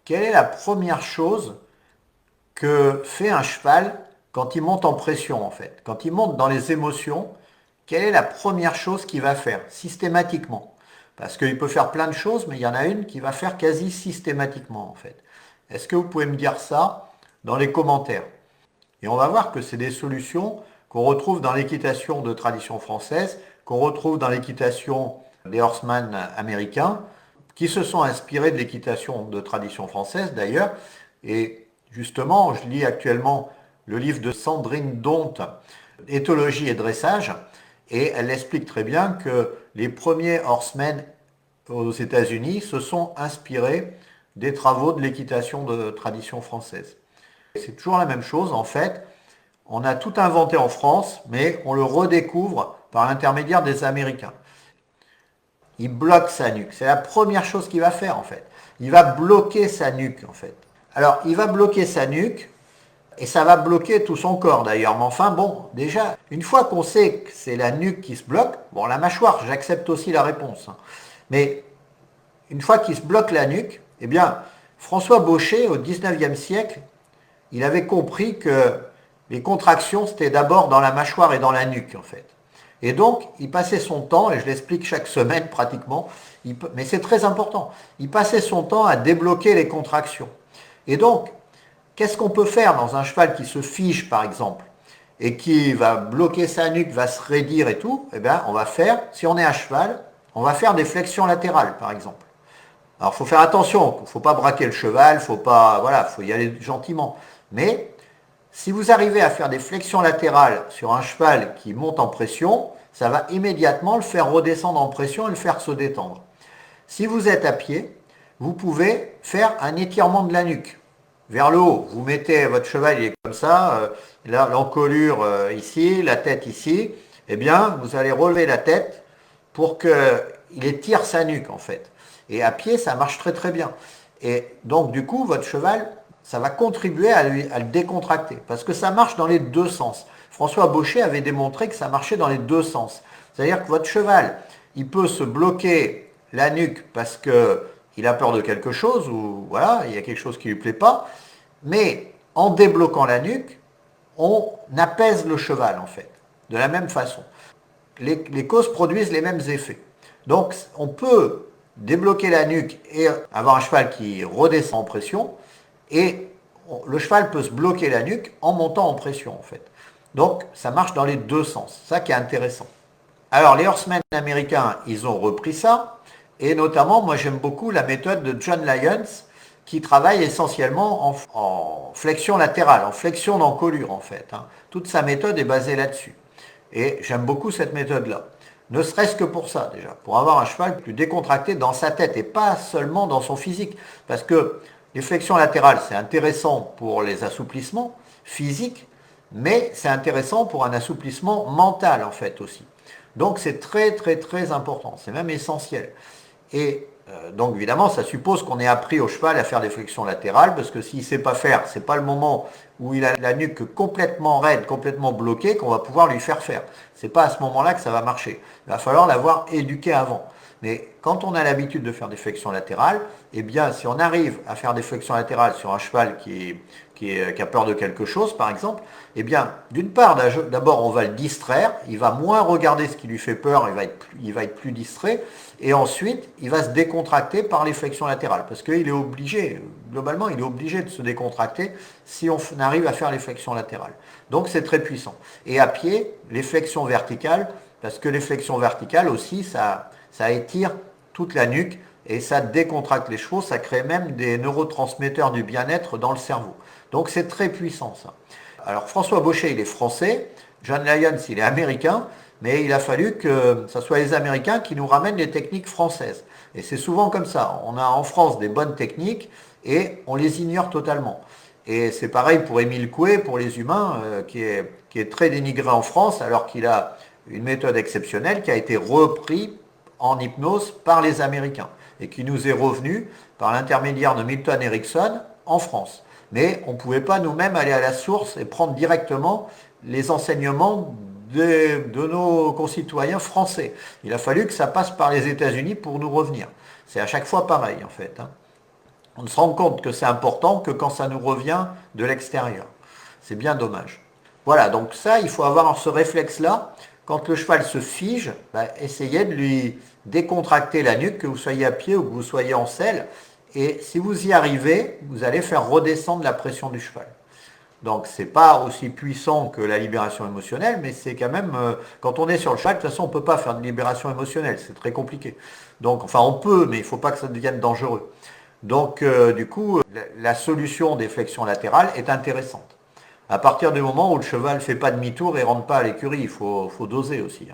quelle est la première chose que fait un cheval quand il monte en pression en fait? Quand il monte dans les émotions, quelle est la première chose qu'il va faire systématiquement? Parce qu'il peut faire plein de choses, mais il y en a une qui va faire quasi systématiquement en fait. Est-ce que vous pouvez me dire ça dans les commentaires? Et on va voir que c'est des solutions qu'on retrouve dans l'équitation de tradition française, qu'on retrouve dans l'équitation des horsemen américains, qui se sont inspirés de l'équitation de tradition française d'ailleurs. Et justement, je lis actuellement le livre de Sandrine Donte, Éthologie et dressage, et elle explique très bien que les premiers horsemen aux États-Unis se sont inspirés des travaux de l'équitation de tradition française. C'est toujours la même chose en fait. On a tout inventé en France, mais on le redécouvre par l'intermédiaire des Américains. Il bloque sa nuque. C'est la première chose qu'il va faire en fait. Il va bloquer sa nuque en fait. Alors, il va bloquer sa nuque et ça va bloquer tout son corps d'ailleurs. Mais enfin, bon, déjà, une fois qu'on sait que c'est la nuque qui se bloque, bon, la mâchoire, j'accepte aussi la réponse. Mais une fois qu'il se bloque la nuque, eh bien, François Baucher, au 19e siècle, il avait compris que les contractions, c'était d'abord dans la mâchoire et dans la nuque, en fait. Et donc, il passait son temps, et je l'explique chaque semaine pratiquement, mais c'est très important, il passait son temps à débloquer les contractions. Et donc, qu'est-ce qu'on peut faire dans un cheval qui se fige, par exemple, et qui va bloquer sa nuque, va se raidir et tout? Eh bien, on va faire, si on est à cheval, on va faire des flexions latérales, par exemple. Alors, il faut faire attention, il ne faut pas braquer le cheval, faut pas, voilà, faut y aller gentiment. Mais si vous arrivez à faire des flexions latérales sur un cheval qui monte en pression, ça va immédiatement le faire redescendre en pression et le faire se détendre. Si vous êtes à pied, vous pouvez faire un étirement de la nuque vers le haut. Vous mettez votre cheval, il est comme ça, l'encolure ici, la tête ici. Eh bien, vous allez relever la tête pour qu'il étire sa nuque en fait. Et à pied, ça marche très très bien. Et donc, du coup, votre cheval, ça va contribuer à le décontracter. Parce que ça marche dans les deux sens. François Baucher avait démontré que ça marchait dans les deux sens. C'est-à-dire que votre cheval, il peut se bloquer la nuque parce qu'il a peur de quelque chose, ou voilà, il y a quelque chose qui ne lui plaît pas. Mais en débloquant la nuque, on apaise le cheval, en fait, de la même façon. Les causes produisent les mêmes effets. Donc, on peut débloquer la nuque et avoir un cheval qui redescend en pression, et le cheval peut se bloquer la nuque en montant en pression, en fait. Donc, ça marche dans les deux sens. Ça qui est intéressant. Alors, les horsemen américains, ils ont repris ça, et notamment, moi j'aime beaucoup la méthode de John Lyons, qui travaille essentiellement en flexion latérale, en flexion d'encolure, en fait. Hein. Toute sa méthode est basée là-dessus. Et j'aime beaucoup cette méthode-là. Ne serait-ce que pour ça, déjà, pour avoir un cheval plus décontracté dans sa tête et pas seulement dans son physique. Parce que les flexions latérales, c'est intéressant pour les assouplissements physiques, mais c'est intéressant pour un assouplissement mental, en fait, aussi. Donc c'est très très très important, c'est même essentiel. Et donc évidemment, ça suppose qu'on ait appris au cheval à faire des flexions latérales, parce que s'il ne sait pas faire, c'est pas le moment où il a la nuque complètement raide, complètement bloquée, qu'on va pouvoir lui faire faire. C'est pas à ce moment-là que ça va marcher. Il va falloir l'avoir éduqué avant. Mais quand on a l'habitude de faire des flexions latérales, eh bien, si on arrive à faire des flexions latérales sur un cheval qui a peur de quelque chose, par exemple, eh bien, d'une part, d'abord, on va le distraire, il va moins regarder ce qui lui fait peur, il va être plus distrait, et ensuite, il va se décontracter par les flexions latérales, parce qu'il est obligé, globalement, il est obligé de se décontracter si on arrive à faire les flexions latérales. Donc, c'est très puissant. Et à pied, les flexions verticales, parce que les flexions verticales aussi, ça étire toute la nuque, et ça décontracte les chevaux, ça crée même des neurotransmetteurs du bien-être dans le cerveau. Donc c'est très puissant ça. Alors François Baucher, il est français, John Lyons, il est américain, mais il a fallu que ce soit les Américains qui nous ramènent les techniques françaises. Et c'est souvent comme ça. On a en France des bonnes techniques et on les ignore totalement. Et c'est pareil pour Émile Coué, pour les humains, qui est très dénigré en France, alors qu'il a une méthode exceptionnelle qui a été reprise en hypnose par les Américains et qui nous est revenu par l'intermédiaire de Milton Erickson en France. Mais on ne pouvait pas nous-mêmes aller à la source et prendre directement les enseignements de nos concitoyens français. Il a fallu que ça passe par les États-Unis pour nous revenir. C'est à chaque fois pareil en fait. Hein. On ne se rend compte que c'est important que quand ça nous revient de l'extérieur. C'est bien dommage. Voilà, donc ça, il faut avoir ce réflexe-là. Quand le cheval se fige, essayez de lui décontracter la nuque, que vous soyez à pied ou que vous soyez en selle. Et si vous y arrivez, vous allez faire redescendre la pression du cheval. Donc c'est pas aussi puissant que la libération émotionnelle, mais c'est quand même, quand on est sur le cheval, de toute façon on ne peut pas faire de libération émotionnelle, c'est très compliqué. Donc enfin on peut, mais il ne faut pas que ça devienne dangereux. Donc du coup, la solution des flexions latérales est intéressante. À partir du moment où le cheval ne fait pas demi-tour et ne rentre pas à l'écurie, il faut doser aussi.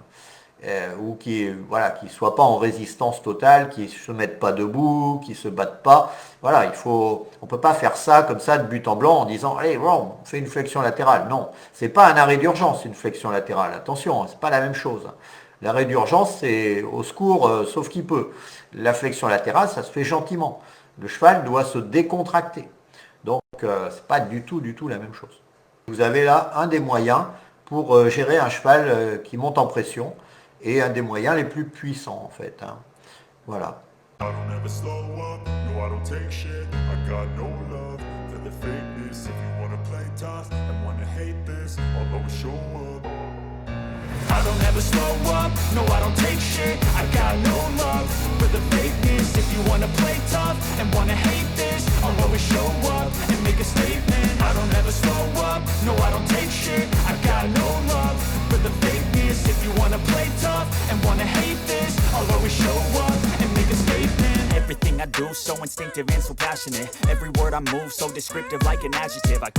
Ou qui voilà, qui soit pas en résistance totale, qui se mettent pas debout, qui se battent pas. Voilà, on peut pas faire ça comme ça de but en blanc en disant allez, bon, on fait une flexion latérale. Non, c'est pas un arrêt d'urgence une flexion latérale. Attention, c'est pas la même chose. L'arrêt d'urgence c'est au secours sauf qui peut. La flexion latérale, ça se fait gentiment. Le cheval doit se décontracter. Donc c'est pas du tout la même chose. Vous avez là un des moyens pour gérer un cheval qui monte en pression et un des moyens les plus puissants en fait. Hein. Voilà. I don't ever slow up, no I don't take shit, I got no love for the fakeness, if you wanna play tough and wanna hate this, I'll always show up. I don't ever slow up, no I don't take shit, I got no love for the fakeness, if you wanna play tough and wanna hate this, I'll always show up and make a statement. I don't ever slow up, no I don't take shit, I got no love for the fakeness, if you wanna play tough and wanna hate this, I'll always show up and make a statement. Everything I do so instinctive and so passionate, every word I move so descriptive like an adjective. I got